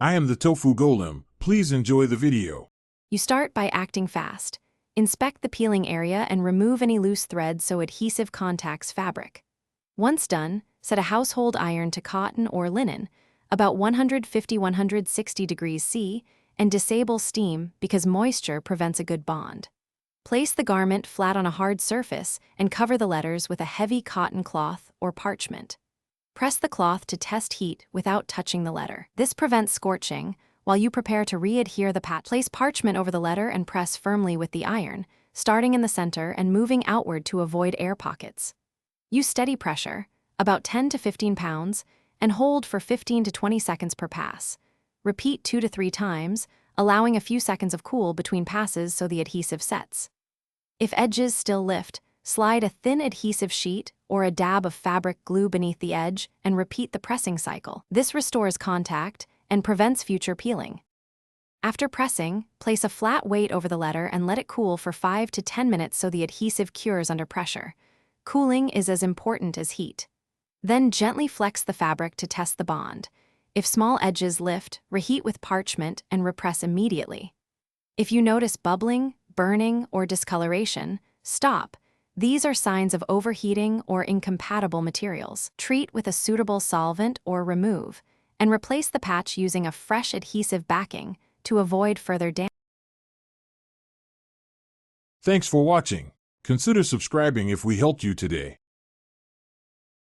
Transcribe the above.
I am the tofu golem. Please enjoy the video. You start by acting fast. Inspect the peeling area and remove any loose threads so adhesive contacts fabric. Once done, set a household iron to cotton or linen, about 150–160 degrees C, and disable steam because moisture prevents a good bond. Place the garment flat on a hard surface and cover the letters with a heavy cotton cloth or parchment. Press the cloth to test heat without touching the letter. This prevents scorching. While you prepare to re-adhere the patch, place parchment over the letter and press firmly with the iron, starting in the center and moving outward to avoid air pockets. Use steady pressure, about 10 to 15 pounds, and hold for 15 to 20 seconds per pass. Repeat 2 to 3 times, allowing a few seconds of cool between passes so the adhesive sets. If edges still lift, slide a thin adhesive sheet or a dab of fabric glue beneath the edge and repeat the pressing cycle. This restores contact and prevents future peeling. After pressing, place a flat weight over the letter and let it cool for 5 to 10 minutes so the adhesive cures under pressure. Cooling is as important as heat. Then gently flex the fabric to test the bond. If small edges lift, reheat with parchment and repress immediately. If you notice bubbling, burning, or discoloration, stop. These are signs of overheating or incompatible materials. Treat with a suitable solvent or remove, and replace the patch using a fresh adhesive backing to avoid further damage. Thanks for watching. Consider subscribing if we helped you today.